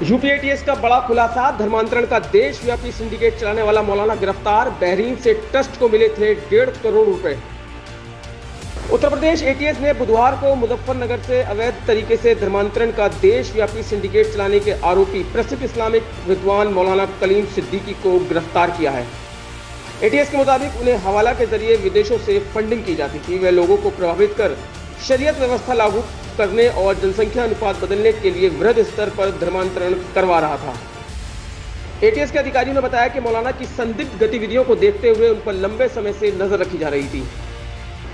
UP ATS का बड़ा खुलासा, धर्मांतरण का देशव्यापी सिंडिकेट चलाने वाला मौलाना गिरफ्तार, बहरीन से ट्रस्ट को मिले थे 1.5 करोड़ रुपए। उत्तर प्रदेश एटीएस ने बुधवार को मुजफ्फरनगर से अवैध तरीके से धर्मांतरण का देशव्यापी सिंडिकेट चलाने के आरोपी प्रसिद्ध इस्लामिक विद्वान मौलाना कलीम सिद्दीकी को गिरफ्तार किया है। एटीएस के मुताबिक उन्हें हवाला के जरिए विदेशों से फंडिंग की जाती थी। वह लोगों को प्रभावित कर शरीयत व्यवस्था लागू करने और जनसंख्या अनुपात बदलने के लिए वृहद स्तर पर धर्मांतरण करवा रहा था। एटीएस के अधिकारियों ने बताया कि मौलाना की संदिग्ध गतिविधियों को देखते हुए उन पर लंबे समय से नजर रखी जा रही थी।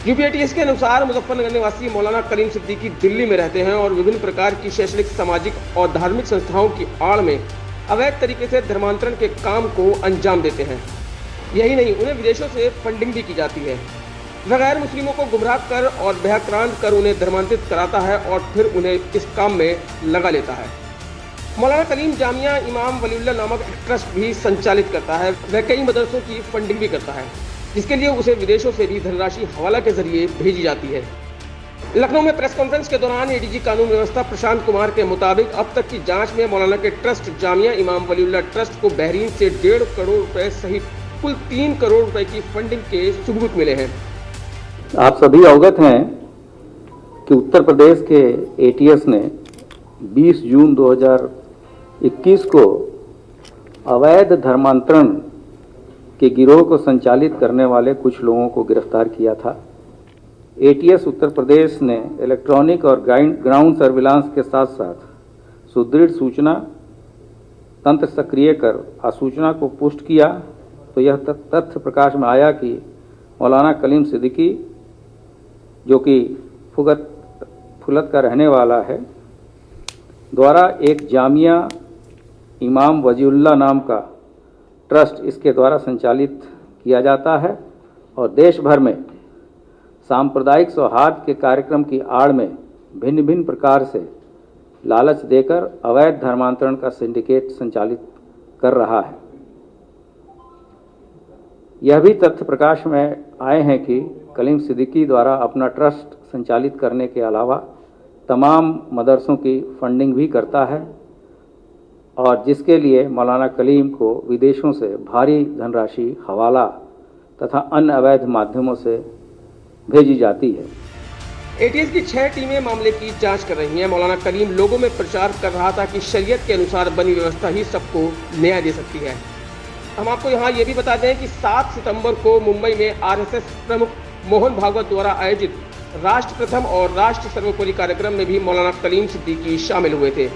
यूपी एटीएस के अनुसार मुजफ्फरनगर निवासी मौलाना कलीम सिद्दीकी दिल्ली में रहते हैं और विभिन्न प्रकार की शैक्षणिक, सामाजिक और धार्मिक संस्थाओं की आड़ में अवैध तरीके से धर्मांतरण के काम को अंजाम देते हैं। यही नहीं, उन्हें विदेशों से फंडिंग भी की जाती है। वह गैर मुस्लिमों को गुमराह कर और भ्रांत कर उन्हें धर्मांतरित कराता है और फिर उन्हें इस काम में लगा लेता है। मौलाना कलीम जामिया इमाम वलीउल्लाह नामक एक ट्रस्ट भी संचालित करता है। वह कई मदरसों की फंडिंग भी करता है, जिसके लिए उसे विदेशों से भी धनराशि हवाला के जरिए भेजी जाती है। लखनऊ में प्रेस कॉन्फ्रेंस के दौरान एडीजी कानून व्यवस्था प्रशांत कुमार के मुताबिक अब तक की जांच में मौलाना के ट्रस्ट जामिया इमाम वलीउल्लाह ट्रस्ट को बहरीन से 1.5 करोड़ रुपए सहित कुल 3 करोड़ रुपए की फंडिंग के सबूत मिले हैं। आप सभी अवगत हैं कि उत्तर प्रदेश के एटीएस ने 20 जून 2021 को अवैध धर्मांतरण के गिरोह को संचालित करने वाले कुछ लोगों को गिरफ्तार किया था। एटीएस उत्तर प्रदेश ने इलेक्ट्रॉनिक और ग्राउंड सर्विलांस के साथ साथ सुदृढ़ सूचना तंत्र सक्रिय कर आसूचना को पुष्ट किया तो यह तथ्य प्रकाश में आया कि मौलाना कलीम सिद्दीकी, जो कि फुलत का रहने वाला है, द्वारा एक जामिया इमाम वजीउल्लाह नाम का ट्रस्ट इसके द्वारा संचालित किया जाता है और देश भर में सांप्रदायिक सौहार्द के कार्यक्रम की आड़ में भिन्न भिन्न प्रकार से लालच देकर अवैध धर्मांतरण का सिंडिकेट संचालित कर रहा है। यह भी तथ्य प्रकाश में आए हैं कि कलीम सिद्दीकी द्वारा अपना ट्रस्ट संचालित करने के अलावा तमाम मदरसों की फंडिंग भी करता है और जिसके लिए मौलाना कलीम को विदेशों से भारी धनराशि हवाला तथा अन्य अवैध माध्यमों से भेजी जाती है। एटीएस की 6 टीमें मामले की जांच कर रही हैं। मौलाना कलीम लोगों में प्रचार कर रहा था कि शरीयत के अनुसार बनी व्यवस्था ही सबको न्याय दे सकती है। हम आपको यहाँ ये भी बता दें कि 7 सितंबर को मुंबई में आरएसएस प्रमुख मोहन भागवत द्वारा आयोजित राष्ट्र प्रथम और राष्ट्र सर्वोपरि कार्यक्रम में भी मौलाना कलीम सिद्दीकी शामिल हुए थे।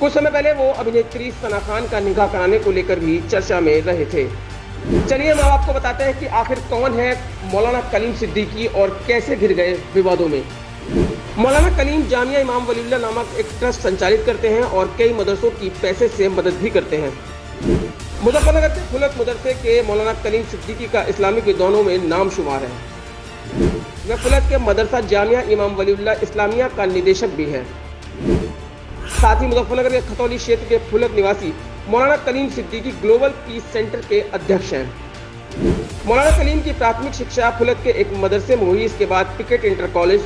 कुछ समय पहले वो अभिनेत्री सना खान का निकाह कराने को लेकर भी चर्चा में रहे थे। चलिए हम आपको बताते हैं कि आखिर कौन है मौलाना कलीम सिद्दीकी और कैसे घिर गए विवादों में। मौलाना कलीम जामिया इमाम वलीउल्लाह नामक एक ट्रस्ट संचालित करते हैं और कई मदरसों की पैसे से मदद भी करते हैं। मुजफ्फरनगर के फुलत मदरसे के मौलाना कलीम सिद्दीकी का इस्लामिक विद्वानों में नाम शुमार है। वह फुलत के मदरसा जामिया इमाम वलीउल्लाह इस्लामिया का निदेशक भी है। साथ ही मुजफ्फरनगर के खतौली क्षेत्र के फुलत निवासी Maulana Kaleem Siddiqui global peace centre के अध्यक्ष हैं। मौलाना कलीम की प्राथमिक शिक्षा फुलत के एक मदरसे में हुई। इसके बाद पिकेट इंटर कॉलेज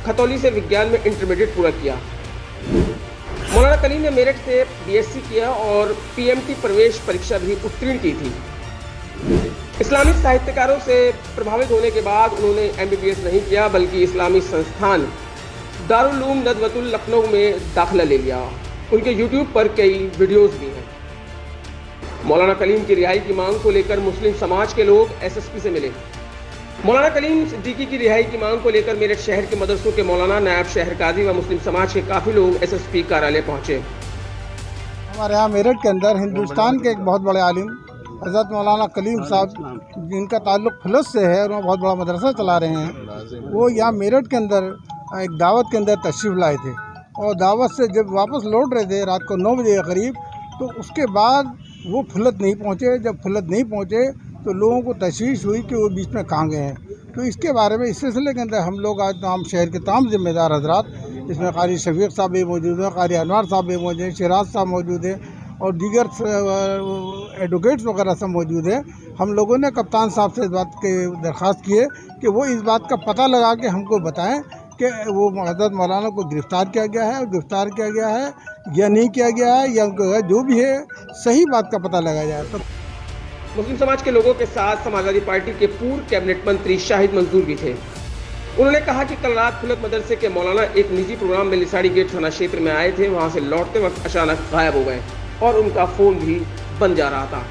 खतौली से विज्ञान में इंटरमीडिएट पूरा किया। मौलाना कलीम ने मेरठ से बीएससी किया और पीएमटी प्रवेश परीक्षा भी उत्तीर्ण की थी। इस्लामिक साहित्यकारों से प्रभावित होने के बाद उन्होंने एमबीबीएस नहीं किया, बल्कि इस्लामी संस्थान दारुल उलूम नदवतुल लखनऊ में दाखिला ले लिया। उनके यूट्यूब पर कई वीडियोस भी हैं। मौलाना कलीम की रिहाई की मांग को लेकर मुस्लिम समाज के लोग एसएसपी से मिले। मौलाना कलीम सिद्दीकी की रिहाई की मांग को लेकर मेरठ शहर के मदरसों के मौलाना, नायब शहर काजी व मुस्लिम समाज के काफ़ी लोग एसएसपी कार्यालय पहुंचे। हमारे यहाँ मेरठ के अंदर हिंदुस्तान के एक बहुत बड़े आलिम हज़रत मौलाना कलीम साहब, जिनका ताल्लुक़ फुलत से है और वो बहुत बड़ा मदरसा चला रहे हैं, वो यहाँ मेरठ के अंदर एक दावत के अंदर तशरीफ़ लाए थे और दावत से जब वापस लौट रहे थे रात को 9 बजे के करीब, तो उसके बाद वो फुलत नहीं पहुँचे। जब फुलत नहीं पहुँचे तो लोगों को तशवीश हुई कि वो बीच में कहाँ गए हैं। तो इसके बारे में, इस सिलसिले के अंदर हम लोग आज तमाम शहर के तमाम जिम्मेदार हजरात, इसमें कारी शफीक साहब भी मौजूद हैं, कारी अनवर साहब भी मौजूद हैं, शिराज साहब मौजूद हैं और दीगर एडवोकेट्स वगैरह सब मौजूद हैं। हम लोगों ने कप्तान साहब से इस बात की दरख्वास्त की है कि वो इस बात का पता लगा के हमको बताएं कि वो हज़रत मौलाना को गिरफ़्तार किया गया है, और गिरफ़्तार किया गया है या नहीं किया गया है, या उनको जो भी है सही बात का पता लगाया जाए। तो मुस्लिम समाज के लोगों के साथ समाजवादी पार्टी के पूर्व कैबिनेट मंत्री शाहिद मंसूर भी थे। उन्होंने कहा कि कल रात खुलत मदरसे के मौलाना एक निजी प्रोग्राम में लिसाड़ी गेट थाना क्षेत्र में आए थे। वहां से लौटते वक्त अचानक गायब हो गए और उनका फोन भी बंद जा रहा था।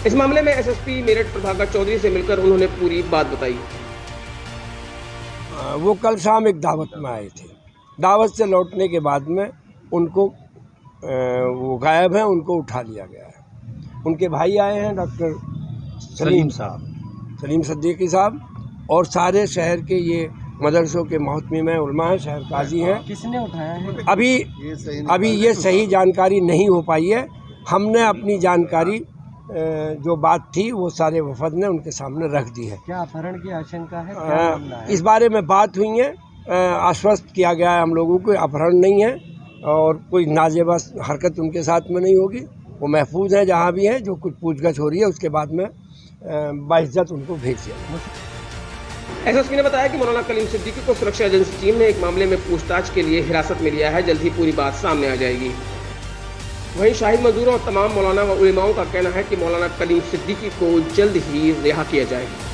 इस मामले में एसएसपी मेरठ प्रभाकर चौधरी से मिलकर उन्होंने पूरी बात बताई। वो कल शाम एक दावत में आए थे। दावत से लौटने के बाद में उनको वो गायब हैं, उनको उठा लिया गया है। उनके भाई आए हैं, डॉक्टर सलीम सद्दीकी साहब, और सारे शहर के ये मदरसों के मोहतमिम हैं, उलमा हैं, शहर काजी हैं। किसने उठाया है? अभी ये सही जानकारी नहीं हो पाई है। हमने अपनी जानकारी जो बात थी वो सारे वफद ने उनके सामने रख दी है। क्या अपहरण की आशंका है? क्या मामला है? इस बारे में बात हुई है, आश्वस्त किया गया है हम लोगों को, अपहरण नहीं है और कोई नाजेबा हरकत उनके साथ में नहीं होगी। वो महफूज है जहाँ भी हैं। जो कुछ पूछगछ हो रही है उसके बाद में बाइज्जत उनको भेज दिया। एसएसपी ने बताया कि मौलाना कलीम सिद्दीकी को सुरक्षा एजेंसी टीम ने एक मामले में पूछताछ के लिए हिरासत में लिया है। जल्द ही पूरी बात सामने आ जाएगी। वहीं शाहिद मंसूर और तमाम मौलाना व उलेमाओं का कहना है कि मौलाना कलीम सिद्दीकी को जल्द ही रिहा किया जाएगा।